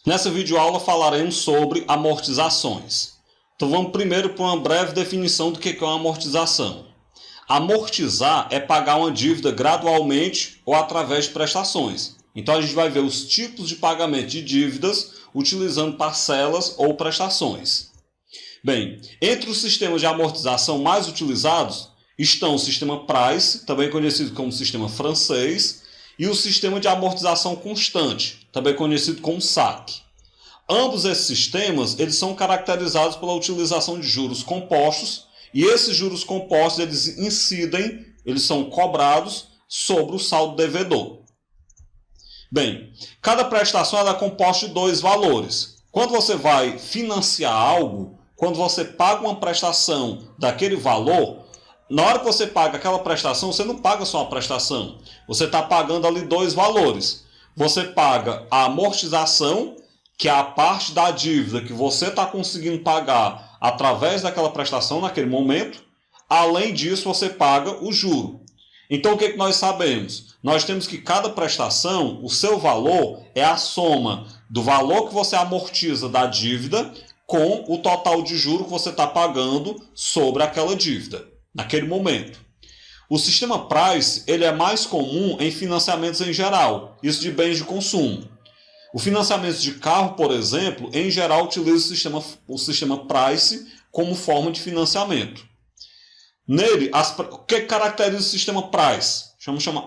Nessa videoaula falaremos sobre amortizações. Então vamos primeiro para uma breve definição do que é uma amortização. Amortizar é pagar uma dívida gradualmente ou através de prestações. Então a gente vai ver os tipos de pagamento de dívidas utilizando parcelas ou prestações. Bem, entre os sistemas de amortização mais utilizados estão o sistema Price, também conhecido como sistema francês, e o sistema de amortização constante, também conhecido como SAC. Ambos esses sistemas eles são caracterizados pela utilização de juros compostos, e esses juros compostos eles incidem, eles são cobrados sobre o saldo devedor. Bem, cada prestação ela é composta de dois valores. Quando você vai financiar algo, quando você paga uma prestação daquele valor, na hora que você paga aquela prestação, você não paga só uma prestação. Você está pagando ali dois valores. Você paga a amortização, que é a parte da dívida que você está conseguindo pagar através daquela prestação naquele momento. Além disso, você paga o juro. Então, o que nós sabemos? Nós temos que cada prestação, o seu valor é a soma do valor que você amortiza da dívida com o total de juro que você está pagando sobre aquela dívida naquele momento. O sistema Price ele é mais comum em financiamentos em geral, isso de bens de consumo. O financiamento de carro, por exemplo, em geral utiliza o sistema Price como forma de financiamento. Nele, o que caracteriza o sistema Price?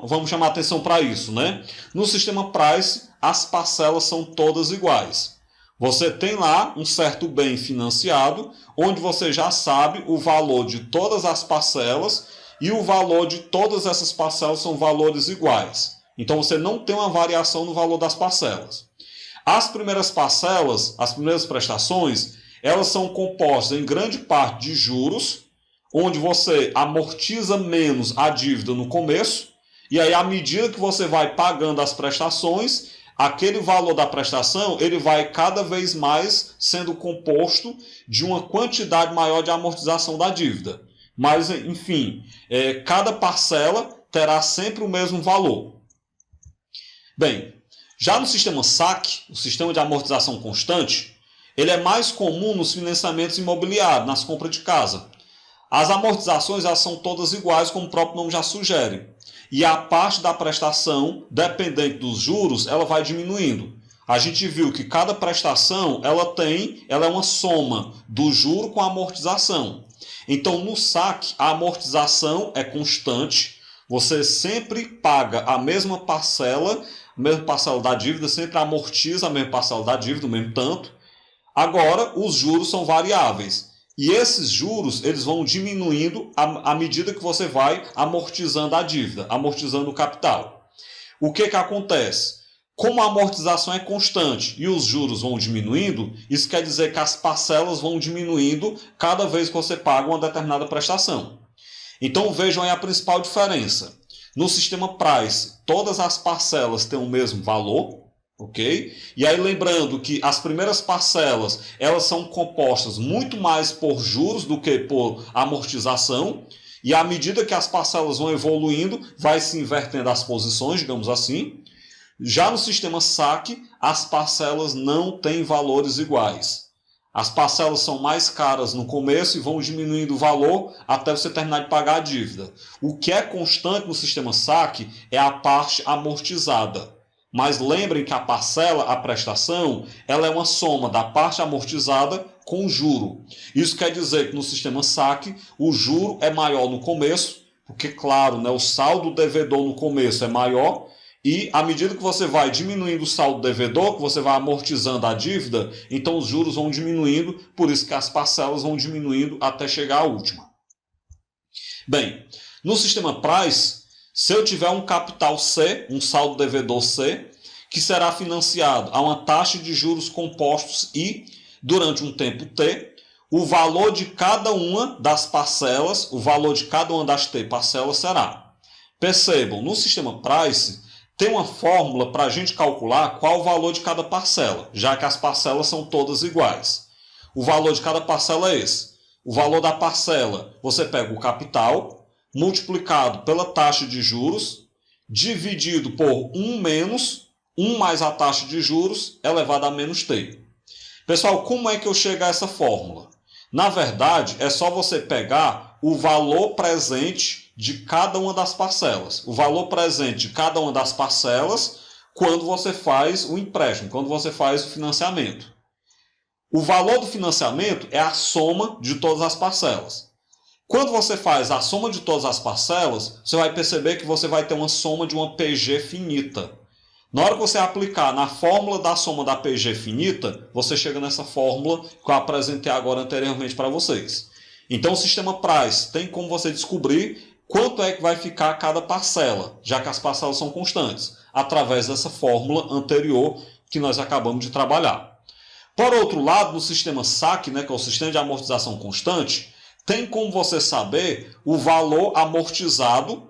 Vamos chamar atenção para isso, né? No sistema Price, as parcelas são todas iguais. Você tem lá um certo bem financiado, onde você já sabe o valor de todas as parcelas e o valor de todas essas parcelas são valores iguais. Então você não tem uma variação no valor das parcelas. As primeiras parcelas, as primeiras prestações, elas são compostas em grande parte de juros, onde você amortiza menos a dívida no começo, e aí à medida que você vai pagando as prestações, aquele valor da prestação ele vai cada vez mais sendo composto de uma quantidade maior de amortização da dívida. Mas, enfim, cada parcela terá sempre o mesmo valor. Bem, já no sistema SAC, o sistema de amortização constante, ele é mais comum nos financiamentos imobiliários, nas compras de casa. As amortizações elas são todas iguais, como o próprio nome já sugere. E a parte da prestação, dependente dos juros, ela vai diminuindo. A gente viu que cada prestação ela é uma soma do juro com a amortização. Então, no SAC, a amortização é constante. Você sempre paga a mesma parcela da dívida, sempre amortiza a mesma parcela da dívida, o mesmo tanto. Agora, os juros são variáveis. E esses juros eles vão diminuindo à medida que você vai amortizando a dívida, amortizando o capital. O que acontece? Como a amortização é constante e os juros vão diminuindo, isso quer dizer que as parcelas vão diminuindo cada vez que você paga uma determinada prestação. Então vejam aí a principal diferença. No sistema Price, todas as parcelas têm o mesmo valor. Ok? E aí lembrando que as primeiras parcelas elas são compostas muito mais por juros do que por amortização, e à medida que as parcelas vão evoluindo, vai se invertendo as posições, digamos assim. Já no sistema SAC, as parcelas não têm valores iguais. As parcelas são mais caras no começo e vão diminuindo o valor até você terminar de pagar a dívida. O que é constante no sistema SAC é a parte amortizada. Mas lembrem que a parcela, a prestação, ela é uma soma da parte amortizada com o juro. Isso quer dizer que no sistema SAC, o juro é maior no começo, porque, claro, né, o saldo devedor no começo é maior, e à medida que você vai diminuindo o saldo devedor, que você vai amortizando a dívida, então os juros vão diminuindo, por isso que as parcelas vão diminuindo até chegar à última. Bem, no sistema Price, se eu tiver um capital C, um saldo devedor C, que será financiado a uma taxa de juros compostos I durante um tempo T, o valor de cada uma das parcelas, o valor de cada uma das T parcelas será. Percebam, no sistema Price, tem uma fórmula para a gente calcular qual o valor de cada parcela, já que as parcelas são todas iguais. O valor de cada parcela é esse. O valor da parcela, você pega o capital, multiplicado pela taxa de juros, dividido por 1 menos 1 mais a taxa de juros elevado a menos t. Pessoal, como é que eu chego a essa fórmula? Na verdade, é só você pegar o valor presente de cada uma das parcelas. O valor presente de cada uma das parcelas quando você faz o empréstimo, quando você faz o financiamento. O valor do financiamento é a soma de todas as parcelas. Quando você faz a soma de todas as parcelas, você vai perceber que você vai ter uma soma de uma PG finita. Na hora que você aplicar na fórmula da soma da PG finita, você chega nessa fórmula que eu apresentei agora anteriormente para vocês. Então o sistema Price tem como você descobrir quanto é que vai ficar cada parcela, já que as parcelas são constantes, através dessa fórmula anterior que nós acabamos de trabalhar. Por outro lado, no sistema SAC, que é o sistema de amortização constante, tem como você saber o valor amortizado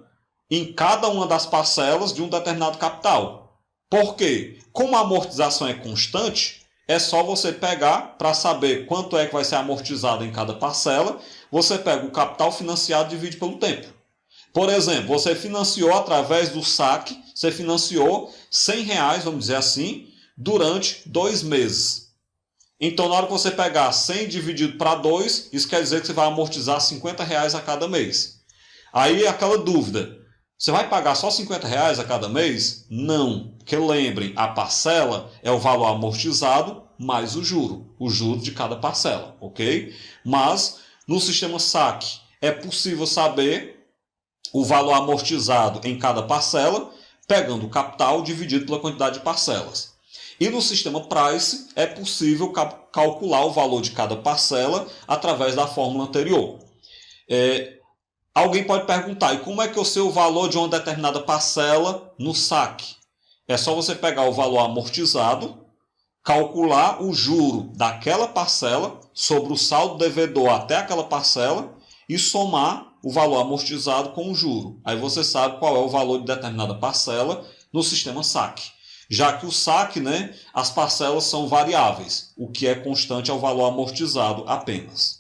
em cada uma das parcelas de um determinado capital. Por quê? Como a amortização é constante, é só você pegar para saber quanto é que vai ser amortizado em cada parcela. Você pega o capital financiado e divide pelo tempo. Por exemplo, você financiou através do SAC, você financiou R$100, vamos dizer assim, durante 2 meses. Então, na hora que você pegar 100 dividido para 2, isso quer dizer que você vai amortizar R$50 a cada mês. Aí, aquela dúvida, você vai pagar só R$50 a cada mês? Não, porque lembrem, a parcela é o valor amortizado mais o juro de cada parcela, ok? Mas, no sistema SAC, é possível saber o valor amortizado em cada parcela, pegando o capital dividido pela quantidade de parcelas. E no sistema Price é possível calcular o valor de cada parcela através da fórmula anterior. Alguém pode perguntar, e como é que eu sei o valor de uma determinada parcela no SAC? É só você pegar o valor amortizado, calcular o juro daquela parcela sobre o saldo devedor até aquela parcela e somar o valor amortizado com o juro. Aí você sabe qual é o valor de determinada parcela no sistema SAC. Já que o SAC, as parcelas são variáveis. O que é constante é o valor amortizado apenas.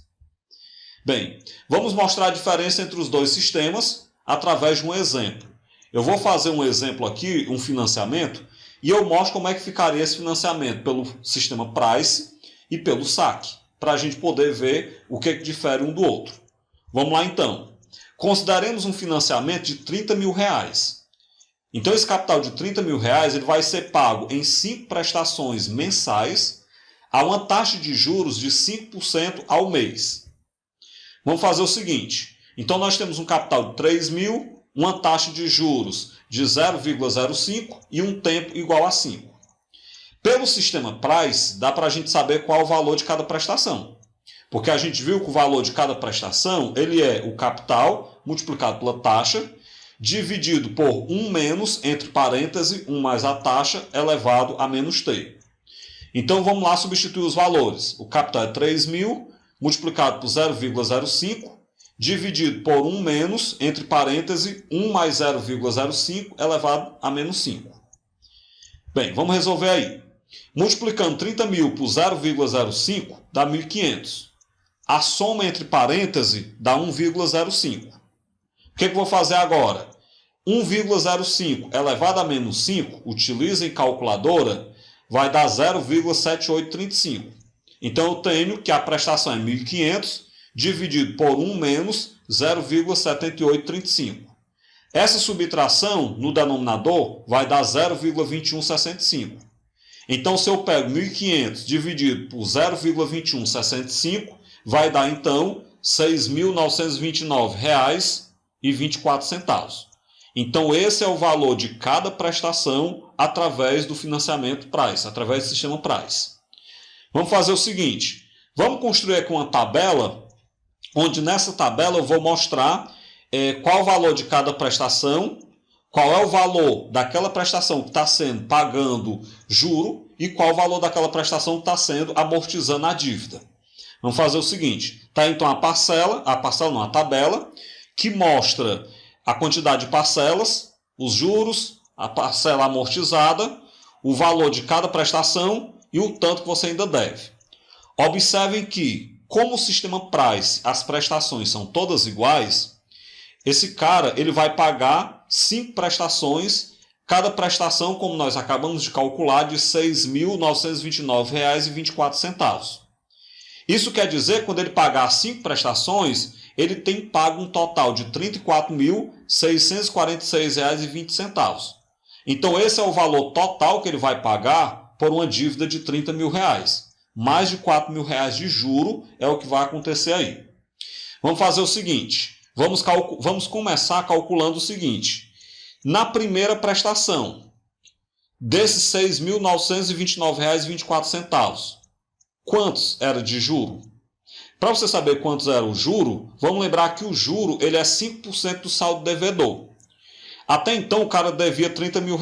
Bem, vamos mostrar a diferença entre os dois sistemas através de um exemplo. Eu vou fazer um exemplo aqui, um financiamento, e eu mostro como é que ficaria esse financiamento pelo sistema Price e pelo SAC, para a gente poder ver o que difere um do outro. Vamos lá então. Consideremos um financiamento de R$30.000. Então, esse capital de R$30.000 ele vai ser pago em 5 prestações mensais a uma taxa de juros de 5% ao mês. Vamos fazer o seguinte. Então, nós temos um capital de 3.000, uma taxa de juros de 0,05 e um tempo igual a 5. Pelo sistema Price, dá para a gente saber qual é o valor de cada prestação. Porque a gente viu que o valor de cada prestação ele é o capital multiplicado pela taxa, dividido por 1 menos, entre parênteses, 1 mais a taxa, elevado a menos t. Então, vamos lá substituir os valores. O capital é 3.000, multiplicado por 0,05, dividido por 1 menos, entre parênteses, 1 mais 0,05, elevado a menos 5. Bem, vamos resolver aí. Multiplicando 30.000 por 0,05, dá 1.500. A soma entre parênteses dá 1,05. O que eu vou fazer agora? 1,05 elevado a menos 5, utiliza em calculadora, vai dar 0,7835. Então, eu tenho que a prestação é 1.500, dividido por 1 menos 0,7835. Essa subtração, no denominador, vai dar 0,2165. Então, se eu pego 1.500 dividido por 0,2165, vai dar, então, R$ 6.929,24. Então, esse é o valor de cada prestação através do financiamento Price, através do sistema Price. Vamos fazer o seguinte, vamos construir aqui uma tabela, onde nessa tabela eu vou mostrar qual o valor de cada prestação, qual é o valor daquela prestação que está sendo pagando juro e qual o valor daquela prestação que está sendo amortizando a dívida. Vamos fazer o seguinte, tá então a tabela, que mostra a quantidade de parcelas, os juros, a parcela amortizada, o valor de cada prestação e o tanto que você ainda deve. Observem que, como o sistema Price, as prestações são todas iguais, esse cara ele vai pagar 5 prestações cada prestação, como nós acabamos de calcular, de R$ 6.929,24. Isso quer dizer que quando ele pagar 5 prestações, ele tem pago um total de R$ 34.646,20. Então esse é o valor total que ele vai pagar por uma dívida de R$ 30 mil. Mais de R$ 4 mil de juro é o que vai acontecer aí. Vamos fazer o seguinte, vamos começar calculando o seguinte. Na primeira prestação, desses R$ 6.929,24, quantos era de juro? Para você saber quantos era o juro, vamos lembrar que o juro ele é 5% do saldo devedor. Até então o cara devia R$ 30 mil.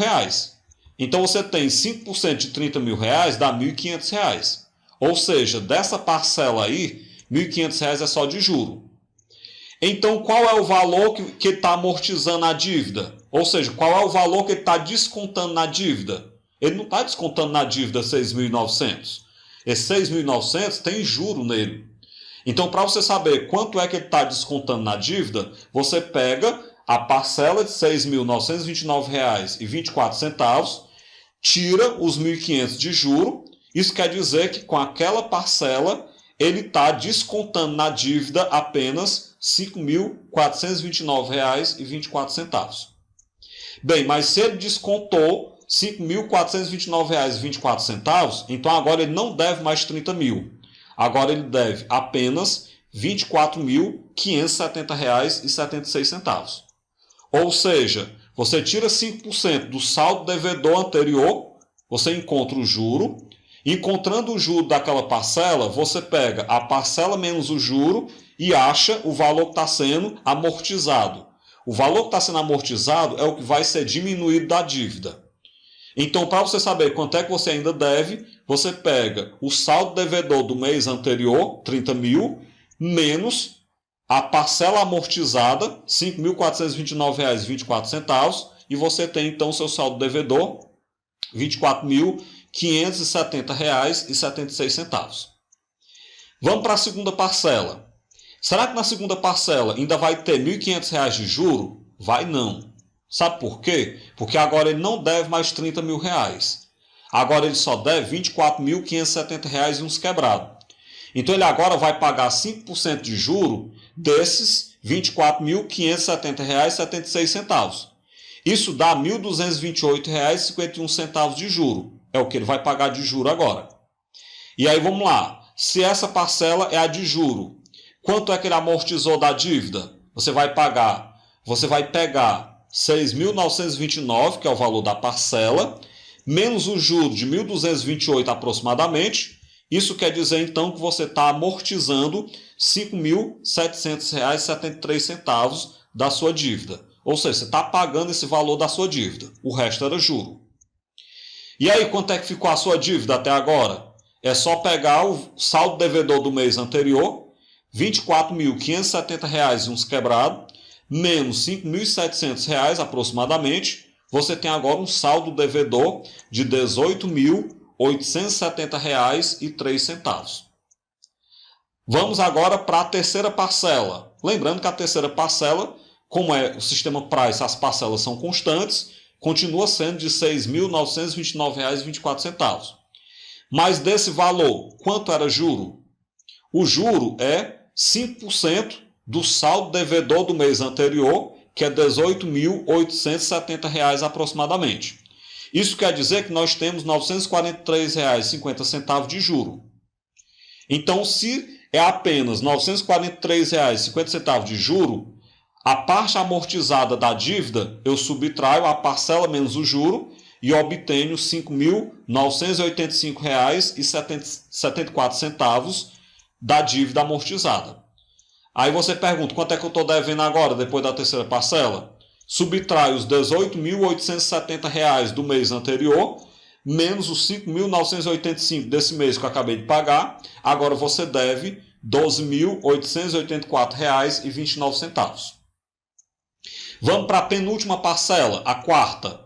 Então você tem 5% de R$ 30 mil, dá R$ 1.500. Ou seja, dessa parcela aí, R$ 1.500 é só de juro. Então qual é o valor que ele está amortizando a dívida? Ou seja, qual é o valor que ele está descontando na dívida? Ele não está descontando na dívida 6.900. Esse 6.900 tem juro nele. Então, para você saber quanto é que ele está descontando na dívida, você pega a parcela de R$ 6.929,24, tira os 1.500 de juro. Isso quer dizer que com aquela parcela, ele está descontando na dívida apenas R$ 5.429,24. Bem, mas se ele descontou R$ 5.429,24, então agora ele não deve mais 30 mil. Agora ele deve apenas R$ 24.570,76. Ou seja, você tira 5% do saldo devedor anterior, você encontra o juro. Encontrando o juro daquela parcela, você pega a parcela menos o juro e acha o valor que está sendo amortizado. O valor que está sendo amortizado é o que vai ser diminuído da dívida. Então, para você saber quanto é que você ainda deve, você pega o saldo devedor do mês anterior, 30 mil, menos a parcela amortizada, R$ 5.429,24, e você tem então o seu saldo devedor, R$ 24.570,76. Vamos para a segunda parcela. Será que na segunda parcela ainda vai ter R$ 1.500 de juro? Vai não. Sabe por quê? Porque agora ele não deve mais R$ 30 mil. Agora ele só deve R$ 24.570 e uns quebrados. Então ele agora vai pagar 5% de juro desses R$ 24.570,76. Isso dá R$ 1.228,51 de juro. É o que ele vai pagar de juro agora. E aí vamos lá. Se essa parcela é a de juro, quanto é que ele amortizou da dívida? Você vai pegar R$ 6.929, que é o valor da parcela, menos o juro de 1.228 aproximadamente. Isso quer dizer então que você está amortizando R$ 5.700,73 da sua dívida. Ou seja, você está pagando esse valor da sua dívida. O resto era juro. E aí, quanto é que ficou a sua dívida até agora? É só pegar o saldo devedor do mês anterior, R$ 24.570 e uns quebrados, menos R$ 5.700 aproximadamente, você tem agora um saldo devedor de R$ 18.870,03. Vamos agora para a terceira parcela. Lembrando que a terceira parcela, como é o sistema Price, as parcelas são constantes, continua sendo de R$ 6.929,24. Mas desse valor, quanto era juro? O juro é 5% do saldo devedor do mês anterior, que é R$ 18.870 aproximadamente. Isso quer dizer que nós temos R$ 943,50 de juro. Então, se é apenas R$ 943,50 de juro, a parte amortizada da dívida, eu subtraio a parcela menos o juro e obtenho R$ 5.985,74 da dívida amortizada. Aí você pergunta, quanto é que eu estou devendo agora, depois da terceira parcela? Subtrai os R$ 18.870 do mês anterior, menos os R$ 5.985 desse mês que eu acabei de pagar. Agora você deve R$ 12.884,29. Vamos para a penúltima parcela, a quarta.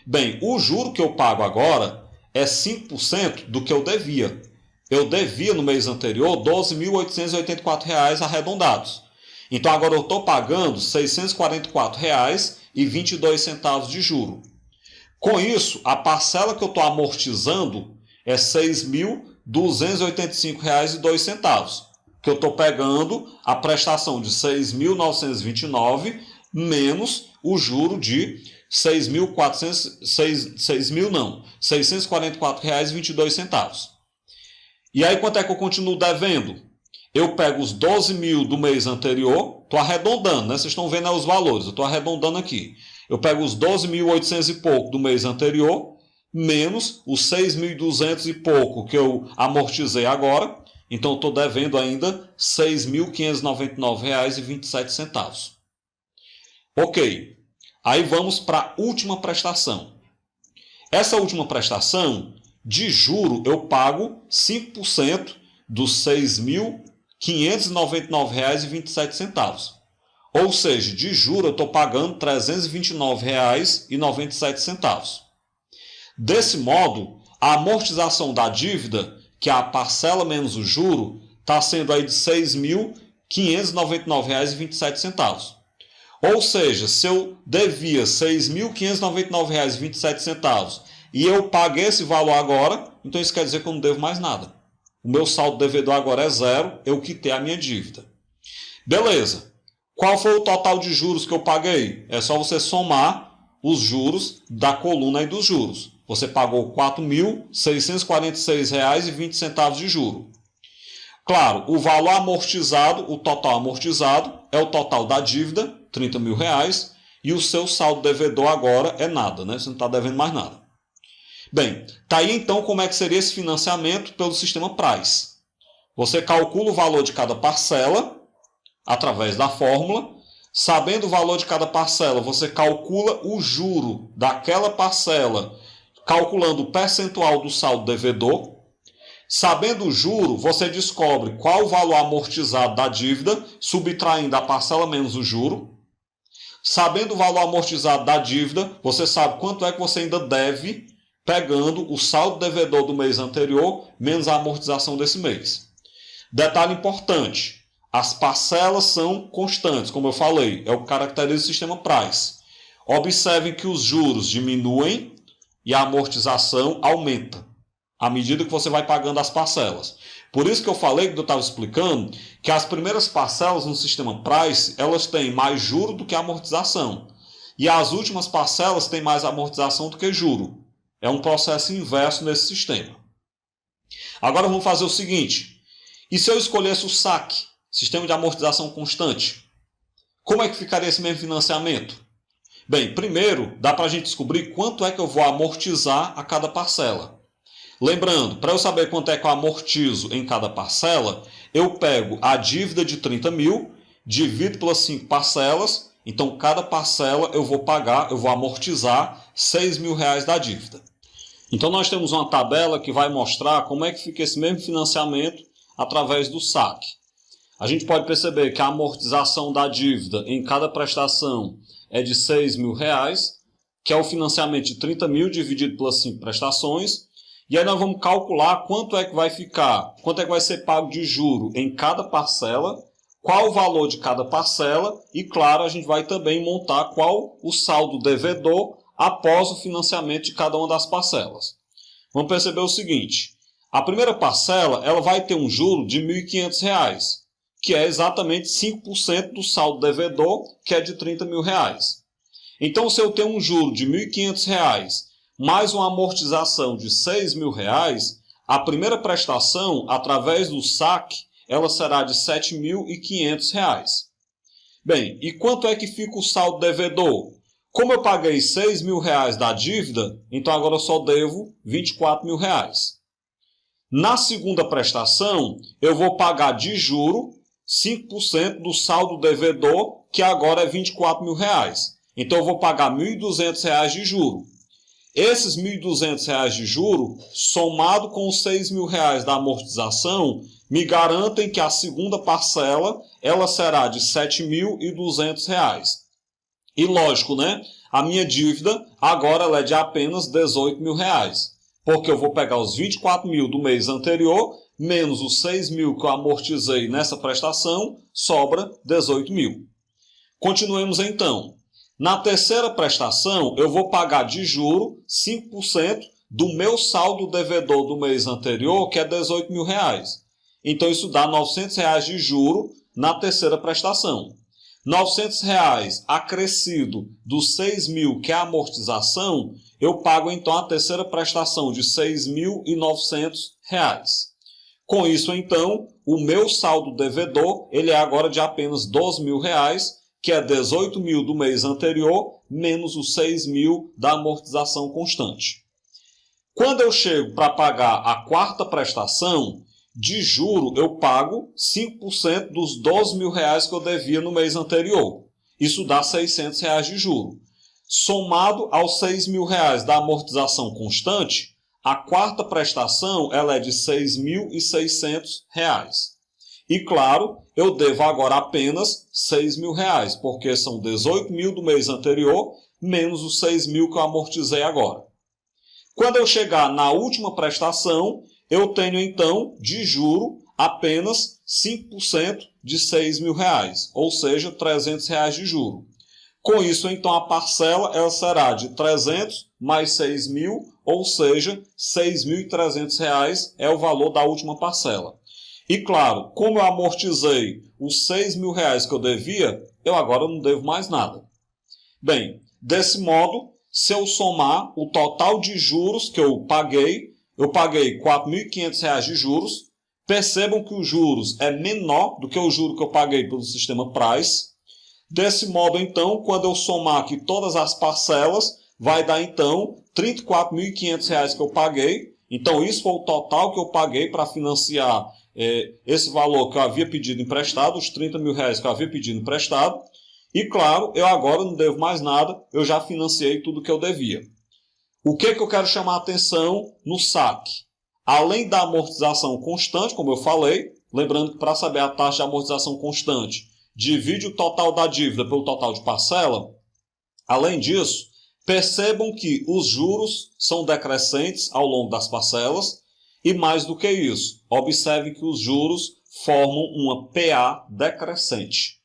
Bem, o juro que eu pago agora é 5% do que eu devia. Eu devia no mês anterior R$ 12.884 arredondados. Então agora eu estou pagando R$ 644,22 de juro. Com isso, a parcela que eu estou amortizando é R$ 6.285,02, que eu estou pegando a prestação de 6.929 menos o juro de R$ 644,22. E aí quanto é que eu continuo devendo? Eu pego os 12 mil do mês anterior, estou arredondando, né? Vocês estão vendo aí os valores, eu estou arredondando aqui. Eu pego os 12.800 e pouco do mês anterior, menos os 6.200 e pouco que eu amortizei agora. Então, eu estou devendo ainda R$ 6.599,27. Ok. Aí vamos para a última prestação. Essa última prestação, de juro, eu pago 5% dos R$ 6.599,27. Ou seja, de juro eu estou pagando R$ 329,97. Desse modo, a amortização da dívida, que é a parcela menos o juro, está sendo aí de R$ 6.599,27. Ou seja, se eu devia R$ 6.599,27 e eu paguei esse valor agora, então isso quer dizer que eu não devo mais nada. O meu saldo devedor agora é zero, eu quitei a minha dívida. Beleza. Qual foi o total de juros que eu paguei? É só você somar os juros da coluna aí dos juros. Você pagou R$ 4.646,20 de juro. Claro, o valor amortizado, o total amortizado, é o total da dívida, R$ 30 mil, e o seu saldo devedor agora é nada, né? Você não está devendo mais nada. Bem, tá aí então como é que seria esse financiamento pelo sistema Price. Você calcula o valor de cada parcela através da fórmula. Sabendo o valor de cada parcela, você calcula o juro daquela parcela, calculando o percentual do saldo devedor. Sabendo o juro, você descobre qual o valor amortizado da dívida, subtraindo a parcela menos o juro. Sabendo o valor amortizado da dívida, você sabe quanto é que você ainda deve, pegando o saldo devedor do mês anterior, menos a amortização desse mês. Detalhe importante. As parcelas são constantes, como eu falei, é o que caracteriza o sistema Price. Observem que os juros diminuem e a amortização aumenta à medida que você vai pagando as parcelas. Por isso que eu falei, que eu estava explicando, que as primeiras parcelas no sistema Price, elas têm mais juro do que amortização. E as últimas parcelas têm mais amortização do que juro. É um processo inverso nesse sistema. Agora vamos fazer o seguinte. E se eu escolhesse o SAC? Sistema de amortização constante. Como é que ficaria esse mesmo financiamento? Bem, primeiro, dá para a gente descobrir quanto é que eu vou amortizar a cada parcela. Lembrando, para eu saber quanto é que eu amortizo em cada parcela, eu pego a dívida de 30 mil, divido pelas 5 parcelas, então cada parcela eu vou amortizar R$ 6 mil da dívida. Então nós temos uma tabela que vai mostrar como é que fica esse mesmo financiamento através do SAC. A gente pode perceber que a amortização da dívida em cada prestação é de R$ 6 mil, que é o financiamento de 30 mil dividido pelas 5 prestações. E aí nós vamos calcular quanto é que vai ficar, quanto é que vai ser pago de juro em cada parcela, qual o valor de cada parcela e, claro, a gente vai também montar qual o saldo devedor após o financiamento de cada uma das parcelas. Vamos perceber o seguinte, a primeira parcela ela vai ter um juro de R$ 1.500, que é exatamente 5% do saldo devedor, que é de R$ 30 mil. Então, se eu tenho um juro de R$ 1.500 mais uma amortização de R$ 6 mil, a primeira prestação, através do SAC, ela será de R$ 7.500. Bem, e quanto é que fica o saldo devedor? Como eu paguei R$ 6 mil da dívida, então agora eu só devo R$ 24 mil. Na segunda prestação, eu vou pagar de juro 5% do saldo devedor, que agora é R$ 24 mil. Então, eu vou pagar R$ 1.200 de juro. Esses R$ 1.200 de juro, somado com os R$ 6 mil da amortização, me garantem que a segunda parcela ela será de R$ 7.200. E lógico, né? A minha dívida agora ela é de apenas R$ 18 mil. Porque eu vou pegar os 24 mil do mês anterior, menos os 6 mil que eu amortizei nessa prestação, sobra 18 mil. Continuemos então. Na terceira prestação, eu vou pagar de juro 5% do meu saldo devedor do mês anterior, que é R$18 mil. Então, isso dá R$900 de juro na terceira prestação. R$900 acrescido dos 6 mil, que é a amortização, eu pago então a terceira prestação de R$6.900. Com isso, então, o meu saldo devedor ele é agora de apenas R$12 mil, que é 18 mil do mês anterior, menos os 6 mil da amortização constante. Quando eu chego para pagar a quarta prestação, de juro eu pago 5% dos 12 mil reais que eu devia no mês anterior. Isso dá R$600 de juro. Somado aos 6 mil reais da amortização constante, a quarta prestação ela é de R$6.600. E claro, eu devo agora apenas R$6 mil, porque são 18 mil do mês anterior, menos os 6 mil que eu amortizei agora. Quando eu chegar na última prestação, eu tenho então de juro apenas 5% de R$6 mil, ou seja, R$300 de juro. Com isso, então, a parcela ela será de 300 mais 6 mil, ou seja, R$6.300 é o valor da última parcela. E claro, como eu amortizei os 6 mil reais que eu devia, eu agora não devo mais nada. Bem, desse modo, se eu somar o total de juros que eu paguei R$4.500 de juros. Percebam que os juros é menor do que o juro que eu paguei pelo sistema Price. Desse modo, então, quando eu somar aqui todas as parcelas, vai dar, então, R$34.500 que eu paguei. Então, isso foi o total que eu paguei para financiar esse valor que eu havia pedido emprestado, os 30 mil reais que eu havia pedido emprestado. E, claro, eu agora não devo mais nada, eu já financiei tudo que eu devia. O que eu quero chamar a atenção no saque? Além da amortização constante, como eu falei, lembrando que para saber a taxa de amortização constante, divide o total da dívida pelo total de parcela. Além disso, percebam que os juros são decrescentes ao longo das parcelas e, mais do que isso, observem que os juros formam uma PA decrescente.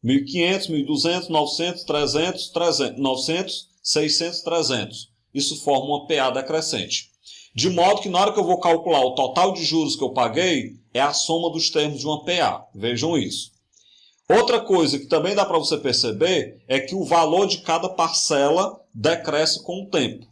1.500, 1.200, 900, 300, 900, 600, 300. Isso forma uma PA decrescente. De modo que na hora que eu vou calcular o total de juros que eu paguei, é a soma dos termos de uma PA. Vejam isso. Outra coisa que também dá para você perceber é que o valor de cada parcela decresce com o tempo.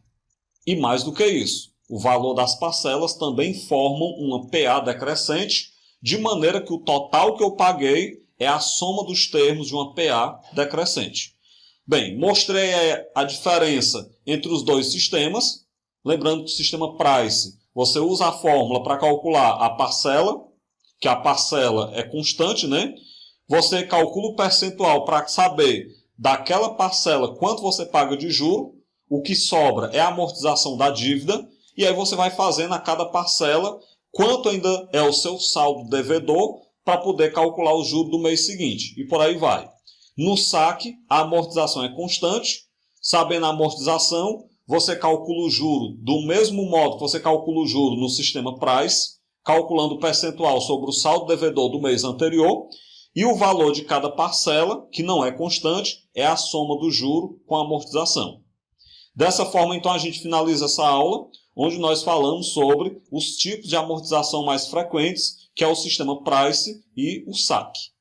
E mais do que isso, o valor das parcelas também formam uma PA decrescente, de maneira que o total que eu paguei é a soma dos termos de uma PA decrescente. Bem, mostrei a diferença entre os dois sistemas. Lembrando que o sistema Price, você usa a fórmula para calcular a parcela, que a parcela é constante, né? Você calcula o percentual para saber daquela parcela quanto você paga de juro, o que sobra é a amortização da dívida, e aí você vai fazendo a cada parcela quanto ainda é o seu saldo devedor para poder calcular o juro do mês seguinte, e por aí vai. No saque, a amortização é constante. Sabendo a amortização, você calcula o juro do mesmo modo que você calcula o juro no sistema Price, calculando o percentual sobre o saldo devedor do mês anterior, e o valor de cada parcela, que não é constante, é a soma do juro com a amortização. Dessa forma, então, a gente finaliza essa aula, onde nós falamos sobre os tipos de amortização mais frequentes, que é o sistema Price e o saque.